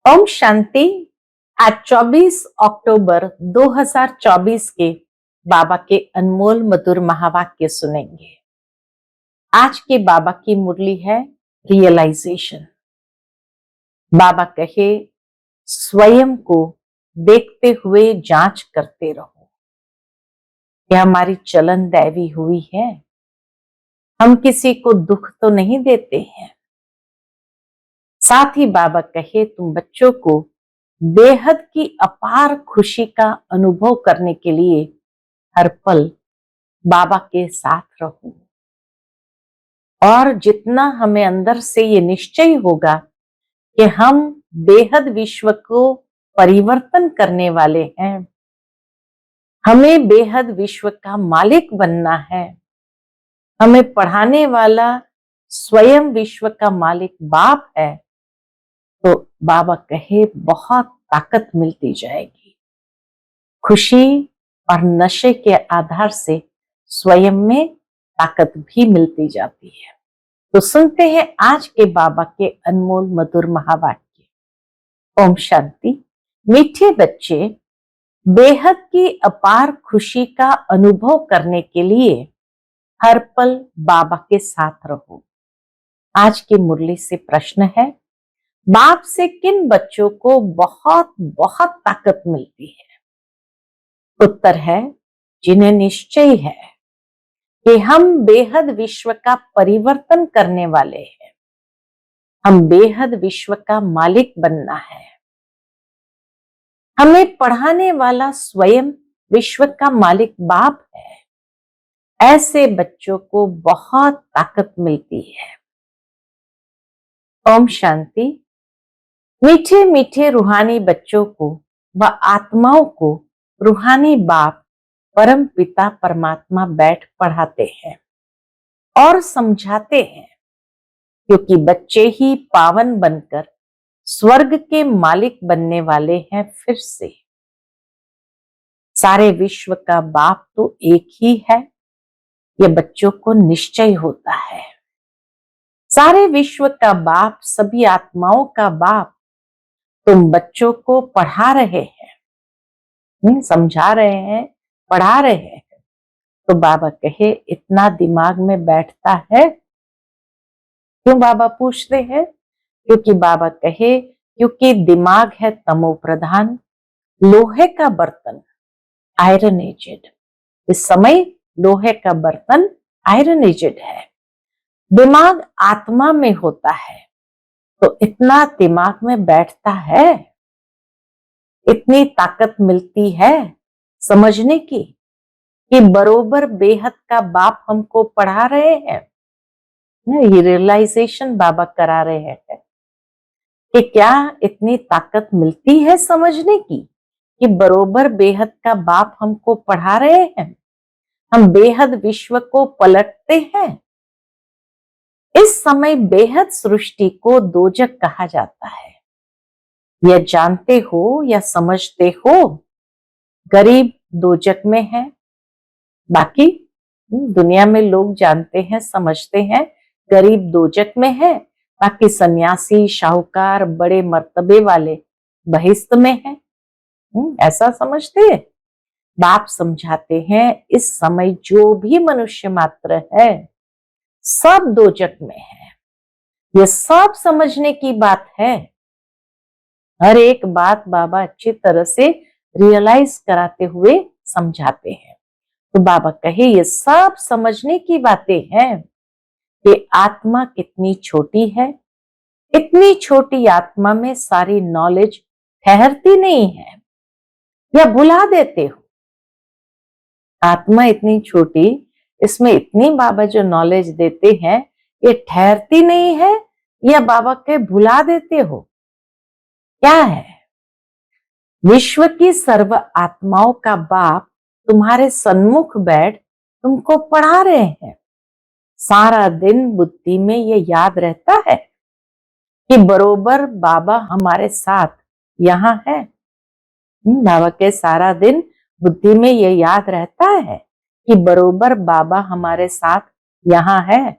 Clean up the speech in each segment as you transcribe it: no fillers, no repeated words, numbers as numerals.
ओम शांति। आज 24 अक्टूबर 2024 के बाबा के अनमोल मधुर महावाक्य सुनेंगे। आज के बाबा की मुरली है रियलाइजेशन। बाबा कहे, स्वयं को देखते हुए जांच करते रहो। क्या हमारी चलन दैवी हुई है? हम किसी को दुख तो नहीं देते हैं। साथ ही बाबा कहे, तुम बच्चों को बेहद की अपार खुशी का अनुभव करने के लिए हर पल बाबा के साथ रहो। और जितना हमें अंदर से ये निश्चय होगा कि हम बेहद विश्व को परिवर्तन करने वाले हैं, हमें बेहद विश्व का मालिक बनना है, हमें पढ़ाने वाला स्वयं विश्व का मालिक बाप है, तो बाबा कहे बहुत ताकत मिलती जाएगी। खुशी और नशे के आधार से स्वयं में ताकत भी मिलती जाती है। तो सुनते हैं आज के बाबा के अनमोल मधुर महावाक्य। ओम शांति। मीठे बच्चे, बेहद की अपार खुशी का अनुभव करने के लिए हर पल बाबा के साथ रहो। आज की मुरली से प्रश्न है, बाप से किन बच्चों को बहुत बहुत ताकत मिलती है? उत्तर है, जिन्हें निश्चय है कि हम बेहद विश्व का परिवर्तन करने वाले हैं, हम बेहद विश्व का मालिक बनना है, हमें पढ़ाने वाला स्वयं विश्व का मालिक बाप है। ऐसे बच्चों को बहुत ताकत मिलती है। ओम शांति। मीठे मीठे रूहानी बच्चों को व आत्माओं को रूहानी बाप परम पिता परमात्मा बैठ पढ़ाते हैं और समझाते हैं, क्योंकि बच्चे ही पावन बनकर स्वर्ग के मालिक बनने वाले हैं। फिर से सारे विश्व का बाप तो एक ही है, ये बच्चों को निश्चय होता है। सारे विश्व का बाप, सभी आत्माओं का बाप तुम बच्चों को पढ़ा रहे हैं, समझा रहे हैं, पढ़ा रहे हैं। तो बाबा कहे, इतना दिमाग में बैठता है? क्यों बाबा पूछते हैं? क्योंकि बाबा कहे, क्योंकि दिमाग है तमो प्रधान, लोहे का बर्तन, आयरन एजेड। इस समय लोहे का बर्तन आयरन एजेड है। दिमाग आत्मा में होता है, तो इतना दिमाग में बैठता है, इतनी ताकत मिलती है समझने की कि बरोबर बेहद का बाप हमको पढ़ा रहे हैं। ये रियलाइजेशन बाबा करा रहे हैं कि क्या इतनी ताकत मिलती है समझने की कि बरोबर बेहद का बाप हमको पढ़ा रहे हैं, हम बेहद विश्व को पलटते हैं। इस समय बेहद सृष्टि को दोजक कहा जाता है। यह जानते हो या समझते हो? गरीब दोजक में है, बाकी दुनिया में लोग जानते हैं, समझते हैं गरीब दोजक में है, बाकी सन्यासी, शाहूकार, बड़े मर्तबे वाले बहिश्त में है। ऐसा समझते हैं। बाप समझाते हैं, इस समय जो भी मनुष्य मात्र है सब दोजक में है। ये सब समझने की बात है। हर एक बात बाबा अच्छी तरह से रियलाइज कराते हुए समझाते हैं। तो बाबा कहे, ये सब समझने की बातें हैं कि आत्मा कितनी छोटी है। इतनी छोटी आत्मा में सारी नॉलेज ठहरती नहीं है, या भुला देते हो। आत्मा इतनी छोटी, इसमें इतनी बाबा जो नॉलेज देते हैं, ये ठहरती नहीं है, या बाबा के भुला देते हो? क्या है? विश्व की सर्व आत्माओं का बाप तुम्हारे सन्मुख बैठ तुमको पढ़ा रहे हैं। सारा दिन बुद्धि में ये याद रहता है कि बरोबर बाबा हमारे साथ यहाँ है। बाबा के सारा दिन बुद्धि में ये याद रहता है कि बरोबर बाबा हमारे साथ यहाँ है।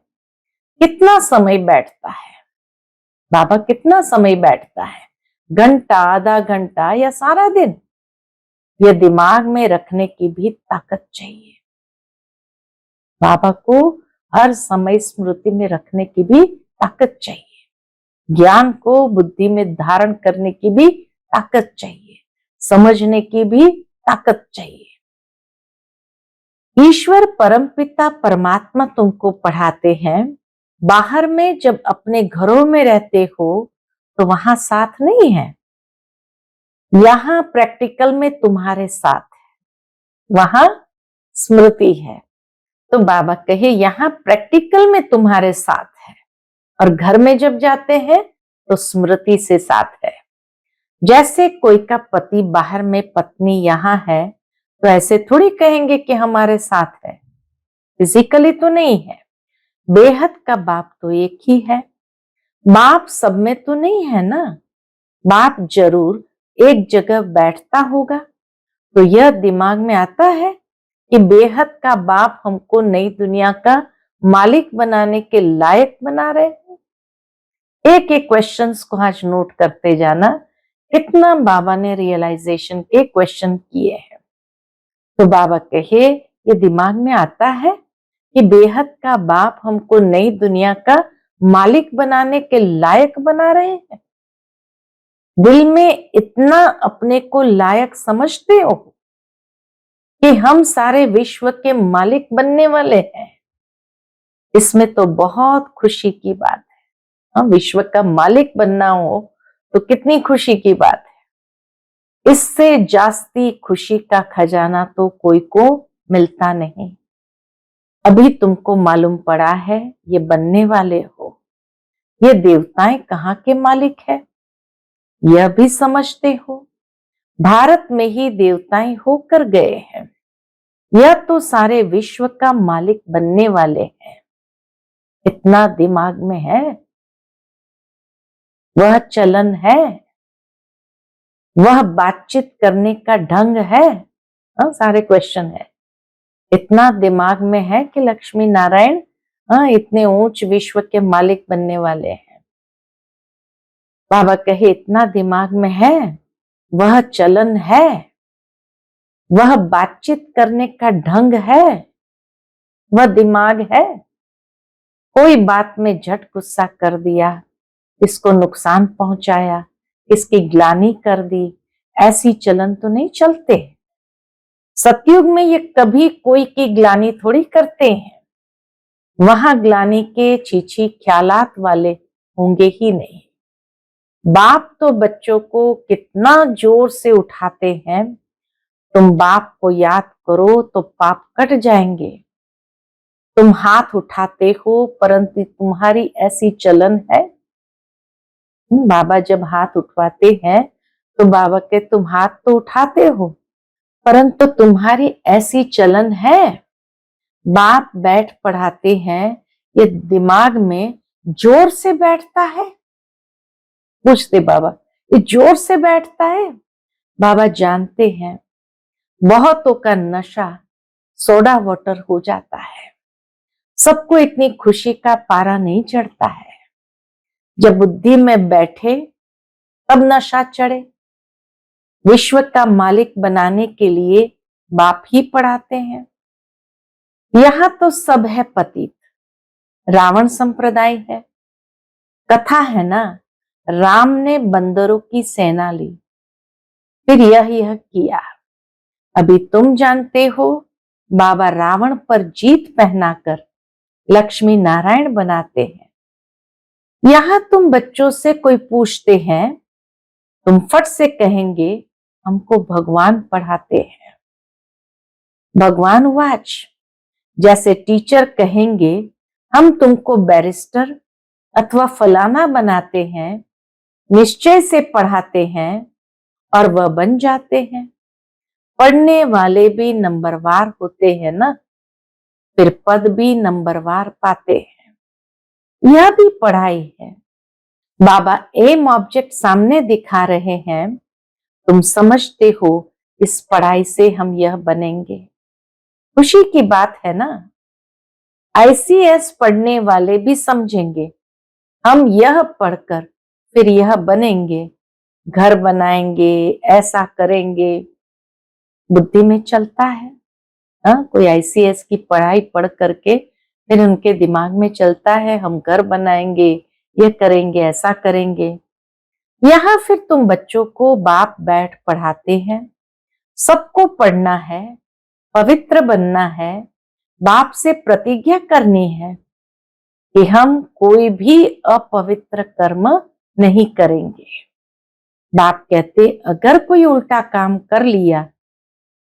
कितना समय बैठता है बाबा? कितना समय बैठता है? घंटा, आधा घंटा या सारा दिन, यह दिमाग में रखने की भी ताकत चाहिए। बाबा को हर समय स्मृति में रखने की भी ताकत चाहिए। ज्ञान को बुद्धि में धारण करने की भी ताकत चाहिए, समझने की भी ताकत चाहिए। ईश्वर परमपिता परमात्मा तुमको पढ़ाते हैं। बाहर में जब अपने घरों में रहते हो तो वहां साथ नहीं है, यहां प्रैक्टिकल में तुम्हारे साथ है, वहां स्मृति है। तो बाबा कहे यहां प्रैक्टिकल में तुम्हारे साथ है और घर में जब जाते हैं तो स्मृति से साथ है। जैसे कोई का पति बाहर में, पत्नी यहां है, तो ऐसे थोड़ी कहेंगे कि हमारे साथ है, फिजिकली तो नहीं है। बेहद का बाप तो एक ही है। बाप सब में तो नहीं है ना, बाप जरूर एक जगह बैठता होगा। तो यह दिमाग में आता है कि बेहद का बाप हमको नई दुनिया का मालिक बनाने के लायक बना रहे हैं। एक एक क्वेश्चंस को आज नोट करते जाना, कितना बाबा ने रियलाइजेशन के क्वेश्चन किए हैं। तो बाबा कहे ये दिमाग में आता है कि बेहद का बाप हमको नई दुनिया का मालिक बनाने के लायक बना रहे हैं। दिल में इतना अपने को लायक समझते हो कि हम सारे विश्व के मालिक बनने वाले हैं। इसमें तो बहुत खुशी की बात है। हम विश्व का मालिक बनना हो तो कितनी खुशी की बात है। इससे जास्ती खुशी का खजाना तो कोई को मिलता नहीं। अभी तुमको मालूम पड़ा है ये बनने वाले हो। ये देवताएं कहाँ के मालिक है यह भी समझते हो। भारत में ही देवताएं होकर गए हैं। यह तो सारे विश्व का मालिक बनने वाले हैं। इतना दिमाग में है, वह चलन है, वह बातचीत करने का ढंग है। सारे क्वेश्चन है। इतना दिमाग में है कि लक्ष्मी नारायण इतने ऊंच विश्व के मालिक बनने वाले हैं। बाबा कहे इतना दिमाग में है, वह चलन है, वह बातचीत करने का ढंग है, वह दिमाग है। कोई बात में झट गुस्सा कर दिया, किसको नुकसान पहुंचाया, किसकी ग्लानि कर दी, ऐसी चलन तो नहीं चलते। सतयुग में ये कभी कोई की ग्लानि थोड़ी करते हैं। वहां ग्लानि के छीछी ख्यालात वाले होंगे ही नहीं। बाप तो बच्चों को कितना जोर से उठाते हैं, तुम बाप को याद करो तो पाप कट जाएंगे। तुम हाथ उठाते हो परंतु तुम्हारी ऐसी चलन है। बाबा जब हाथ उठवाते हैं तो बाबा के तुम हाथ तो उठाते हो परंतु तुम्हारी ऐसी चलन है। बाप बैठ पढ़ाते हैं, ये दिमाग में जोर से बैठता है। पूछते बाबा ये जोर से बैठता है। बाबा जानते हैं बहुतों का नशा सोडा वाटर हो जाता है। सबको इतनी खुशी का पारा नहीं चढ़ता है। जब बुद्धि में बैठे तब नशा चढ़े। विश्व का मालिक बनाने के लिए बाप ही पढ़ाते हैं। यहां तो सब है पतित। रावण संप्रदाय है। कथा है ना, राम ने बंदरों की सेना ली, फिर यह किया। अभी तुम जानते हो बाबा रावण पर जीत पहनाकर लक्ष्मी नारायण बनाते हैं। यहां तुम बच्चों से कोई पूछते हैं, तुम फट से कहेंगे हमको भगवान पढ़ाते हैं। भगवान वाच, जैसे टीचर कहेंगे हम तुमको बैरिस्टर अथवा फलाना बनाते हैं, निश्चय से पढ़ाते हैं और वह बन जाते हैं। पढ़ने वाले भी नंबरवार होते हैं ना, फिर पद भी नंबरवार पाते हैं। यह भी पढ़ाई है। बाबा एम ऑब्जेक्ट सामने दिखा रहे हैं, तुम समझते हो इस पढ़ाई से हम यह बनेंगे। खुशी की बात है ना। आईसीएस पढ़ने वाले भी समझेंगे हम यह पढ़कर फिर यह बनेंगे, घर बनाएंगे, ऐसा करेंगे, बुद्धि में चलता है। हाँ, कोई आईसीएस की पढ़ाई पढ़ करके फिर उनके दिमाग में चलता है हम घर बनाएंगे, ये करेंगे, ऐसा करेंगे। यहाँ फिर तुम बच्चों को बाप बैठ पढ़ाते हैं, सबको पढ़ना है, पवित्र बनना है, बाप से प्रतिज्ञा करनी है कि हम कोई भी अपवित्र कर्म नहीं करेंगे। बाप कहते अगर कोई उल्टा काम कर लिया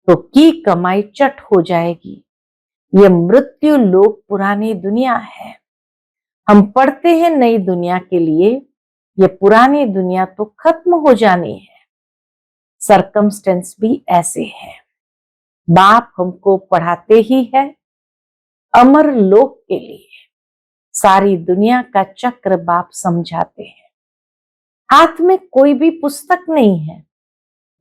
तो की कमाई चट हो जाएगी। ये मृत्यु लोक पुरानी दुनिया है। हम पढ़ते हैं नई दुनिया के लिए, ये पुरानी दुनिया तो खत्म हो जानी है। सरकमस्टेंस भी ऐसे है। बाप हमको पढ़ाते ही है अमर लोक के लिए। सारी दुनिया का चक्र बाप समझाते हैं। हाथ में कोई भी पुस्तक नहीं है।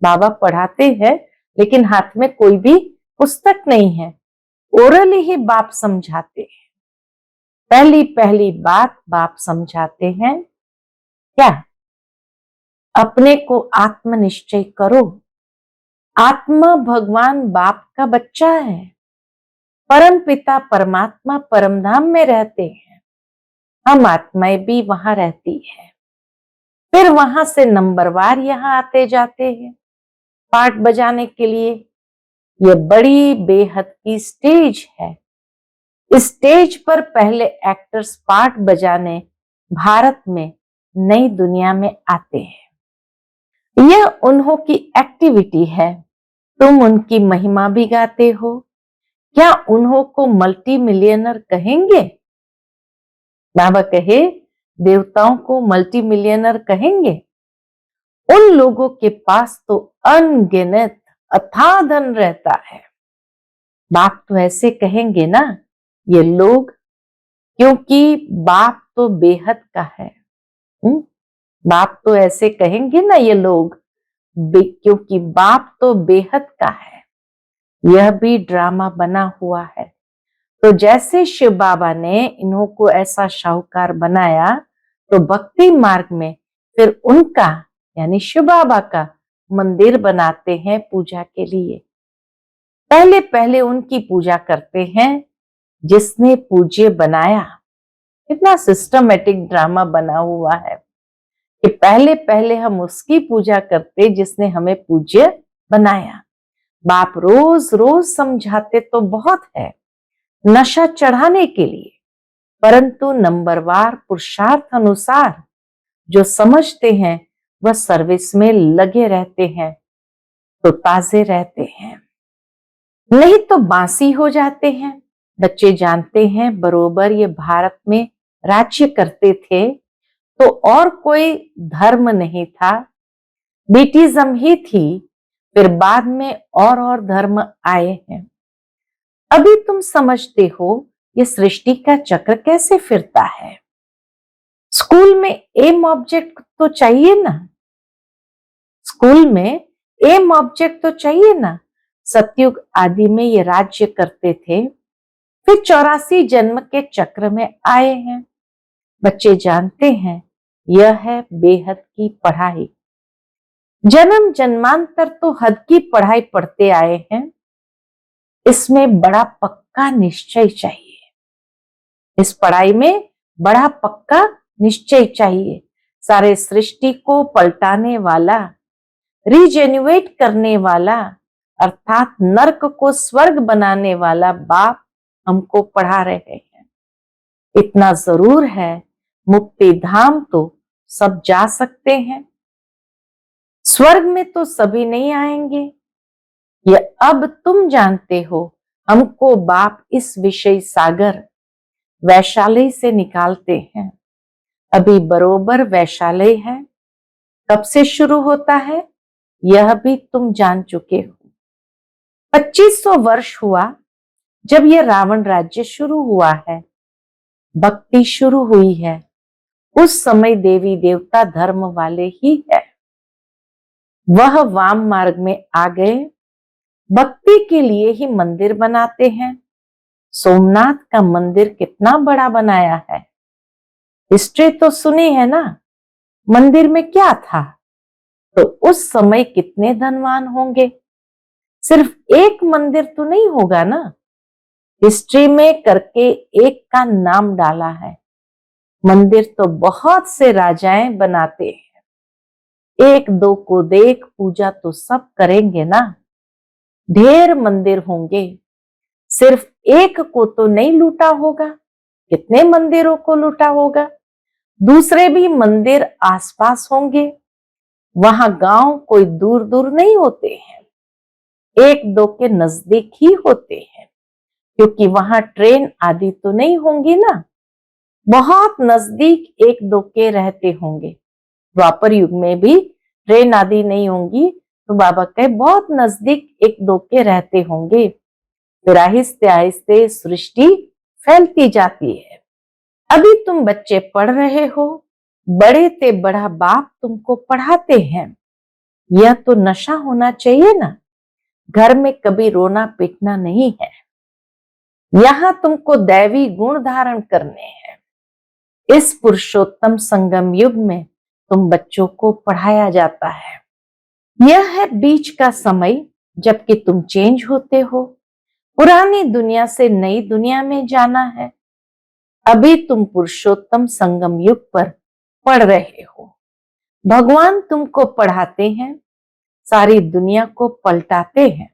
बाबा पढ़ाते हैं लेकिन हाथ में कोई भी पुस्तक नहीं है। ओरली ही बाप समझाते हैं। पहली पहली बात बाप समझाते हैं क्या? अपने को आत्मनिश्चय करो। आत्मा भगवान बाप का बच्चा है। परम पिता परमात्मा परमधाम में रहते हैं। हम आत्माएं भी वहां रहती है। फिर वहां से नंबरवार यहाँ आते जाते हैं पार्ट बजाने के लिए। ये बड़ी बेहद की स्टेज है। इस स्टेज पर पहले एक्टर्स पार्ट बजाने भारत में नई दुनिया में आते हैं। यह उन्हों की एक्टिविटी है। तुम उनकी महिमा भी गाते हो। क्या उन्हों को मल्टी मिलियनर कहेंगे? बाबा कहे देवताओं को मल्टी मिलियनर कहेंगे? उन लोगों के पास तो अनगिनत अथाह धन रहता है। बाप तो ऐसे कहेंगे ना ये लोग, क्योंकि बाप तो बेहद का है। बाप तो ऐसे कहेंगे ना ये लोग क्योंकि बाप तो बेहद का है। यह भी ड्रामा बना हुआ है। तो जैसे शिव बाबा ने इन्हों को ऐसा शाहूकार बनाया तो भक्ति मार्ग में फिर उनका यानी शिव बाबा का मंदिर बनाते हैं पूजा के लिए। पहले पहले उनकी पूजा करते हैं जिसने पूज्य बनाया। कितना सिस्टमेटिक ड्रामा बना हुआ है कि पहले पहले हम उसकी पूजा करते जिसने हमें पूज्य बनाया। बाप रोज रोज समझाते तो बहुत है नशा चढ़ाने के लिए, परंतु नंबरवार पुरुषार्थ अनुसार जो समझते हैं वह सर्विस में लगे रहते हैं तो ताजे रहते हैं, नहीं तो बासी हो जाते हैं। बच्चे जानते हैं बरोबर ये भारत में राज्य करते थे तो और कोई धर्म नहीं था, ब्रिटिज्म ही थी। फिर बाद में और धर्म आए हैं। अभी तुम समझते हो ये सृष्टि का चक्र कैसे फिरता है। स्कूल में एम ऑब्जेक्ट तो चाहिए ना, स्कूल में एम ऑब्जेक्ट तो चाहिए ना। सतयुग आदि में ये राज्य करते थे, फिर 84 जन्म के चक्र में आए हैं। बच्चे जानते हैं यह है बेहद की पढ़ाई। जन्म जन्मांतर तो हद की पढ़ाई पढ़ते आए हैं। इसमें बड़ा पक्का निश्चय चाहिए। इस पढ़ाई में बड़ा पक्का निश्चय चाहिए। सारे सृष्टि को पलटाने वाला, रीजेन्युएट करने वाला, अर्थात नर्क को स्वर्ग बनाने वाला बाप हमको पढ़ा रहे हैं। इतना जरूर है मुक्ति धाम तो सब जा सकते हैं, स्वर्ग में तो सभी नहीं आएंगे। ये अब तुम जानते हो। हमको बाप इस विषय सागर वैशाली से निकालते हैं। अभी बरोबर वैशाली है। कब से शुरू होता है यह भी तुम जान चुके हो। 2500 वर्ष हुआ जब यह रावण राज्य शुरू हुआ है, भक्ति शुरू हुई है। उस समय देवी देवता धर्म वाले ही है, वह वाम मार्ग में आ गए। भक्ति के लिए ही मंदिर बनाते हैं। सोमनाथ का मंदिर कितना बड़ा बनाया है। हिस्ट्री तो सुनी है ना। मंदिर में क्या था? तो उस समय कितने धनवान होंगे। सिर्फ एक मंदिर तो नहीं होगा ना, हिस्ट्री में करके एक का नाम डाला है। मंदिर तो बहुत से राजाएं बनाते हैं, एक दो को देख पूजा तो सब करेंगे ना। ढेर मंदिर होंगे, सिर्फ एक को तो नहीं लूटा होगा, कितने मंदिरों को लूटा होगा। दूसरे भी मंदिर आसपास होंगे, वहां गांव कोई दूर दूर नहीं होते हैं, एक दो के नजदीक ही होते हैं, क्योंकि वहां ट्रेन आदि तो नहीं होंगी ना, बहुत नजदीक एक दो के रहते होंगे। द्वापर युग में भी ट्रेन आदि नहीं होंगी, तो बाबा कहे बहुत नजदीक एक दो के रहते होंगे। फिर आहिस्ते आहिस्ते सृष्टि फैलती जाती है। अभी तुम बच्चे पढ़ रहे हो, बड़े ते बड़ा बाप तुमको पढ़ाते हैं। यह तो नशा होना चाहिए ना, घर में कभी रोना पीटना नहीं है। यहां तुमको दैवी गुण धारण करने हैं। इस पुरुषोत्तम संगम युग में तुम बच्चों को पढ़ाया जाता है। यह है बीच का समय, जबकि तुम चेंज होते हो, पुरानी दुनिया से नई दुनिया में जाना है। अभी तुम पुरुषोत्तम संगम युग पर पढ़ रहे हो। भगवान तुमको पढ़ाते हैं, सारी दुनिया को पलटाते हैं,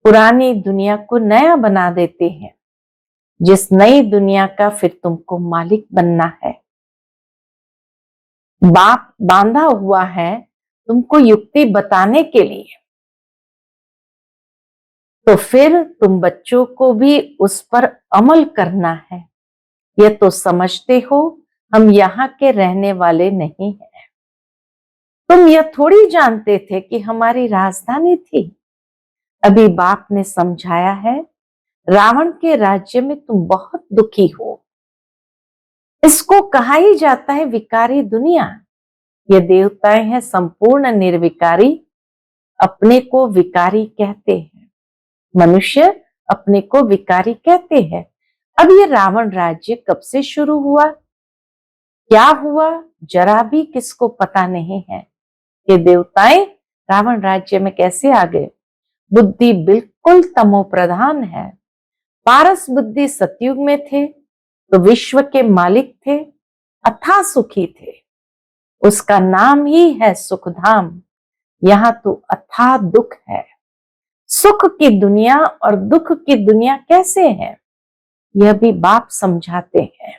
पुरानी दुनिया को नया बना देते हैं, जिस नई दुनिया का फिर तुमको मालिक बनना है। बाप बांधा हुआ है तुमको युक्ति बताने के लिए, तो फिर तुम बच्चों को भी उस पर अमल करना है। यह तो समझते हो हम यहाँ के रहने वाले नहीं हैं। तुम यह थोड़ी जानते थे कि हमारी राजधानी थी। अभी बाप ने समझाया है, रावण के राज्य में तुम बहुत दुखी हो। इसको कहा ही जाता है विकारी दुनिया। ये देवताएं हैं संपूर्ण निर्विकारी, अपने को विकारी कहते हैं। मनुष्य अपने को विकारी कहते हैं। अब ये रावण राज्य कब से शुरू हुआ, क्या हुआ, जरा भी किसको पता नहीं है। ये देवताएं रावण राज्य में कैसे आ गए। बुद्धि बिल्कुल तमो प्रधान है। पारस बुद्धि सतयुग में थे तो विश्व के मालिक थे, अथाह सुखी थे। उसका नाम ही है सुखधाम। यहाँ तो अथाह दुख है। सुख की दुनिया और दुख की दुनिया कैसे है, यह भी बाप समझाते हैं।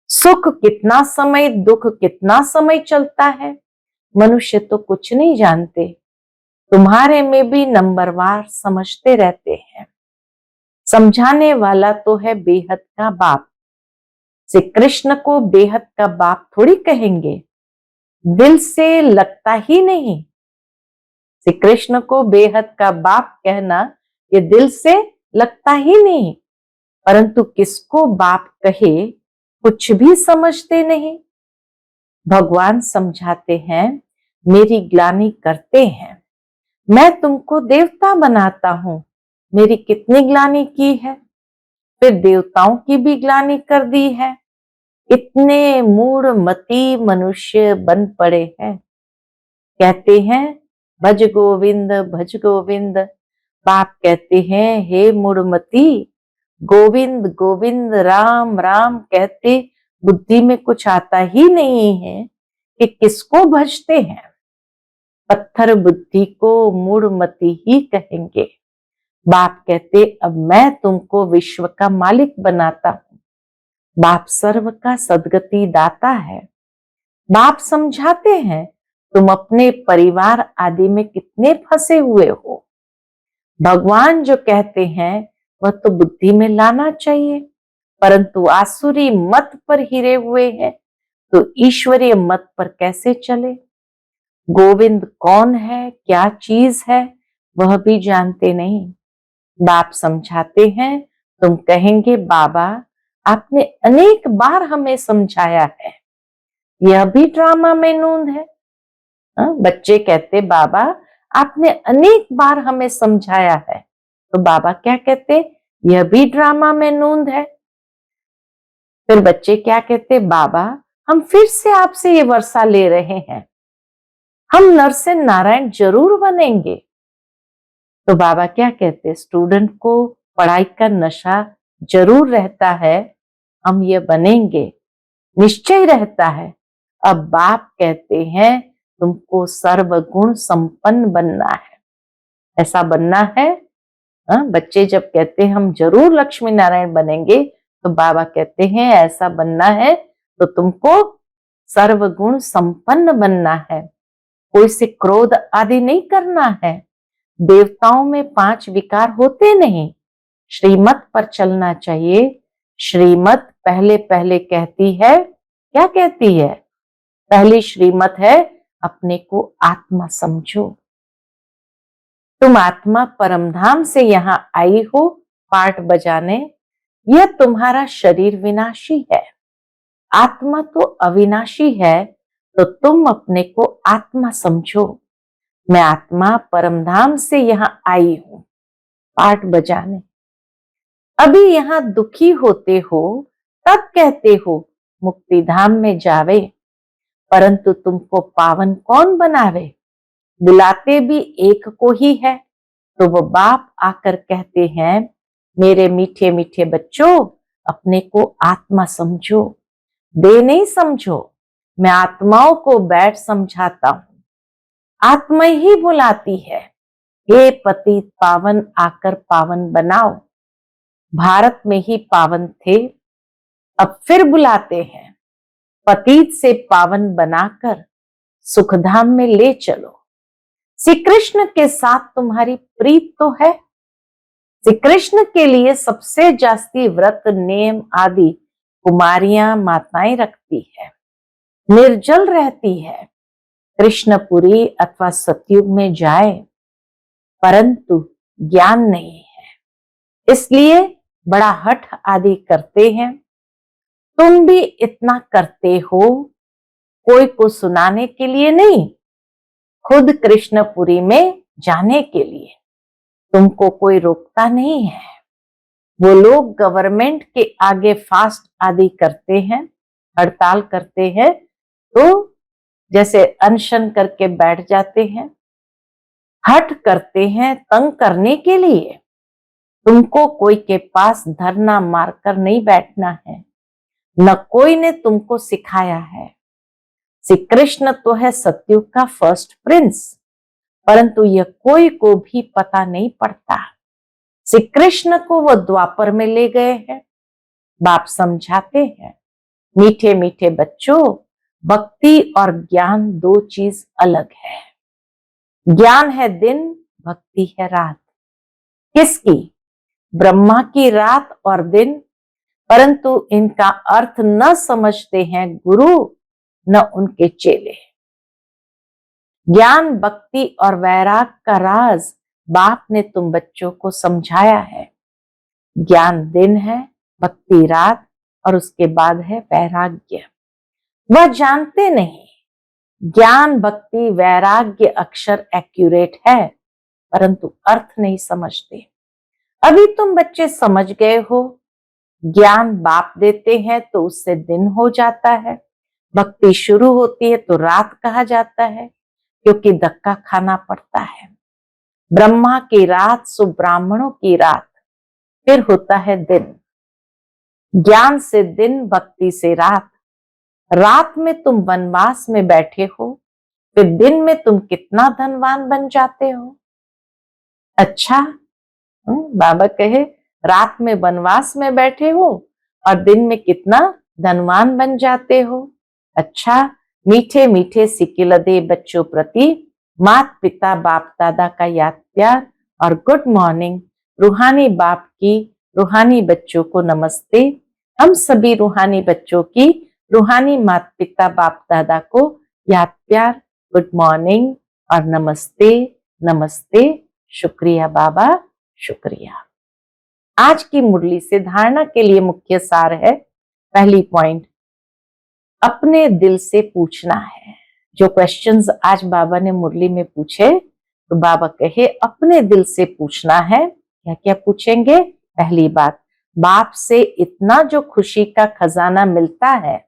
सुख कितना समय, दुख कितना समय चलता है, मनुष्य तो कुछ नहीं जानते। तुम्हारे में भी नंबरवार समझते रहते हैं। समझाने वाला तो है बेहद का बाप। श्री कृष्ण को बेहद का बाप थोड़ी कहेंगे, दिल से लगता ही नहीं। श्री कृष्ण को बेहद का बाप कहना ये दिल से लगता ही नहीं, परंतु किसको बाप कहे कुछ भी समझते नहीं। भगवान समझाते हैं, मेरी ग्लानि करते हैं, मैं तुमको देवता बनाता हूं। मेरी कितनी ग्लानि की है, फिर देवताओं की भी ग्लानि कर दी है। इतने मूढ़मती मनुष्य बन पड़े हैं। कहते हैं भज गोविंद भज गोविंद। बाप कहते हैं हे मूढ़मती, गोविंद गोविंद राम राम कहते बुद्धि में कुछ आता ही नहीं है कि किसको भजते हैं। पत्थर बुद्धि को मूढ़मती ही कहेंगे। बाप कहते अब मैं तुमको विश्व का मालिक बनाता हूं। बाप सर्व का सदगति दाता है। बाप समझाते हैं तुम अपने परिवार आदि में कितने फंसे हुए हो। भगवान जो कहते हैं वह तो बुद्धि में लाना चाहिए, परंतु आसुरी मत पर हिरे हुए हैं तो ईश्वरीय मत पर कैसे चले। गोविंद कौन है, क्या चीज है, वह भी जानते नहीं। बाप समझाते हैं, तुम कहेंगे बाबा आपने अनेक बार हमें समझाया है, यह भी ड्रामा में नूंद है। बच्चे कहते बाबा आपने अनेक बार हमें समझाया है, तो बाबा क्या कहते, यह भी ड्रामा में नूंद है। फिर बच्चे क्या कहते, बाबा हम फिर से आपसे ये वर्षा ले रहे हैं। हम नर से नारायण जरूर बनेंगे। तो बाबा क्या कहते, स्टूडेंट को पढ़ाई का नशा जरूर रहता है, हम ये बनेंगे, निश्चय रहता है। अब बाप कहते हैं तुमको सर्वगुण संपन्न बनना है, ऐसा बनना है। बच्चे जब कहते हैं हम जरूर लक्ष्मी नारायण बनेंगे, तो बाबा कहते हैं ऐसा बनना है तो तुमको सर्वगुण संपन्न बनना है, कोई से क्रोध आदि नहीं करना है। देवताओं में 5 विकार होते नहीं, श्रीमत पर चलना चाहिए। श्रीमत पहले पहले कहती है, क्या कहती है? पहली श्रीमत है अपने को आत्मा समझो। तुम आत्मा परमधाम से यहां आई हो पाठ बजाने, यह तुम्हारा शरीर विनाशी है, आत्मा तो अविनाशी है। तो तुम अपने को आत्मा समझो, मैं आत्मा परमधाम से यहां आई हूं पाठ बजाने। अभी यहां दुखी होते हो तब कहते हो मुक्ति धाम में जावे, परंतु तुमको पावन कौन बनावे? बुलाते भी एक को ही है। तो वो बाप आकर कहते हैं मेरे मीठे मीठे बच्चों, अपने को आत्मा समझो, दे नहीं समझो। मैं आत्माओं को बैठ समझाता हूं, आत्मा ही बुलाती है, हे पतित पावन आकर पावन बनाओ। भारत में ही पावन थे, अब फिर बुलाते हैं, पतित से पावन बनाकर सुखधाम में ले चलो। श्री कृष्ण के साथ तुम्हारी प्रीत तो है। श्री कृष्ण के लिए सबसे जास्ती व्रत नेम आदि कुमारियां माताएं रखती है, निर्जल रहती है, कृष्णपुरी अथवा सतयुग में जाए, परंतु ज्ञान नहीं है, इसलिए बड़ा हठ आदि करते हैं। तुम भी इतना करते हो, कोई को सुनाने के लिए नहीं, खुद कृष्णपुरी में जाने के लिए। तुमको कोई रोकता नहीं है। वो लोग गवर्नमेंट के आगे फास्ट आदि करते हैं, हड़ताल करते हैं, तो जैसे अनशन करके बैठ जाते हैं, हट करते हैं तंग करने के लिए। तुमको कोई के पास धरना मारकर नहीं बैठना है, न कोई ने तुमको सिखाया है। श्री कृष्ण तो है सतयुग का फर्स्ट प्रिंस, परंतु यह कोई को भी पता नहीं पड़ता। श्री कृष्ण को वो द्वापर में ले गए हैं। बाप समझाते हैं मीठे मीठे बच्चों, भक्ति और ज्ञान 2 चीज अलग है। ज्ञान है दिन, भक्ति है रात। किसकी? ब्रह्मा की रात और दिन, परंतु इनका अर्थ न समझते हैं गुरु न उनके चेले। ज्ञान भक्ति और वैराग का राज बाप ने तुम बच्चों को समझाया है। ज्ञान दिन है, भक्ति रात, और उसके बाद है वैराग्य। वह जानते नहीं, ज्ञान भक्ति वैराग्य अक्षर एक्यूरेट है, परंतु अर्थ नहीं समझते। अभी तुम बच्चे समझ गए हो, ज्ञान बाप देते हैं तो उससे दिन हो जाता है, भक्ति शुरू होती है तो रात कहा जाता है, क्योंकि धक्का खाना पड़ता है। ब्रह्मा की रात सो ब्राह्मणों की रात, फिर होता है दिन। ज्ञान से दिन, भक्ति से रात। रात में तुम वनवास में बैठे हो, फिर दिन में तुम कितना धनवान बन जाते हो। अच्छा, बाबा कहे रात में वनवास में बैठे हो और दिन में कितना धनवान बन जाते हो। अच्छा, मीठे मीठे सिकिलदे बच्चों प्रति मात पिता बाप दादा का याद प्यार और गुड मॉर्निंग। रूहानी बाप की रूहानी बच्चों को नमस्ते। हम सभी रूहानी बच्चों की रूहानी मात पिता बाप दादा को याद प्यार, गुड मॉर्निंग और नमस्ते नमस्ते। शुक्रिया बाबा, शुक्रिया। आज की मुरली से धारणा के लिए मुख्य सार है, पहली पॉइंट, अपने दिल से पूछना है। जो क्वेश्चंस आज बाबा ने मुरली में पूछे, तो बाबा कहे अपने दिल से पूछना है। क्या क्या पूछेंगे? पहली बात, बाप से इतना जो खुशी का खजाना मिलता है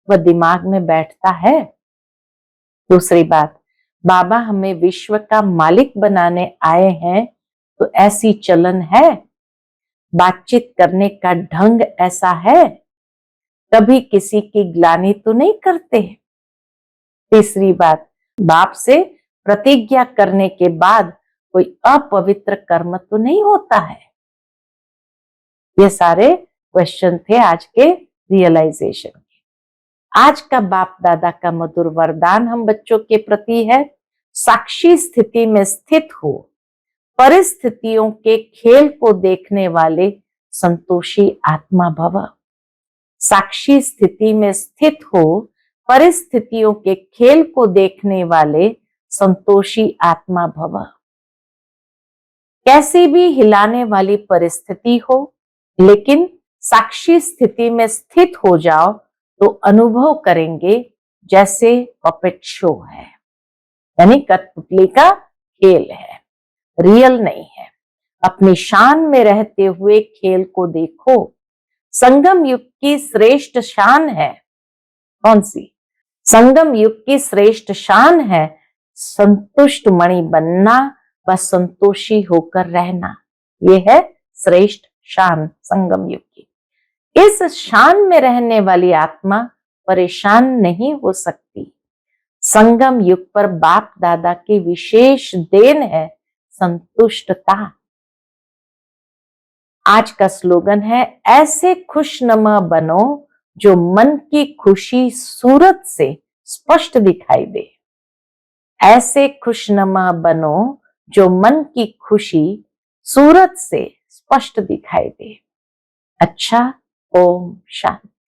वह दिमाग में बैठता है? दूसरी बात, बाबा हमें विश्व का मालिक बनाने आए हैं, तो ऐसी चलन है, बातचीत करने का ढंग ऐसा है, कभी किसी की ग्लानि तो नहीं करते। तीसरी बात, बाप से प्रतिज्ञा करने के बाद कोई अपवित्र कर्म तो नहीं होता है। ये सारे क्वेश्चन थे आज के रियलाइजेशन के। आज का बाप दादा का मधुर वरदान हम बच्चों के प्रति है, साक्षी स्थिति में स्थित हो, परिस्थितियों के खेल को देखने वाले संतोषी आत्मा भव। साक्षी स्थिति में स्थित हो, परिस्थितियों के खेल को देखने वाले संतोषी आत्मा भव। कैसी भी हिलाने वाली परिस्थिति हो, लेकिन साक्षी स्थिति में स्थित हो जाओ तो अनुभव करेंगे जैसे पपेट शो है, यानी कठपुतली का खेल है, रियल नहीं है। अपनी शान में रहते हुए खेल को देखो। संगम युग की श्रेष्ठ शान है कौन सी? संगम युग की श्रेष्ठ शान है संतुष्ट मणि बनना व संतोषी होकर रहना। ये है श्रेष्ठ शान संगम युग की। इस शान में रहने वाली आत्मा परेशान नहीं हो सकती। संगम युग पर बाप दादा की विशेष देन है संतुष्टता। आज का स्लोगन है, ऐसे खुशनुमा बनो जो मन की खुशी सूरत से स्पष्ट दिखाई दे। ऐसे खुशनुमा बनो जो मन की खुशी सूरत से स्पष्ट दिखाई दे। अच्छा, ओम शांति।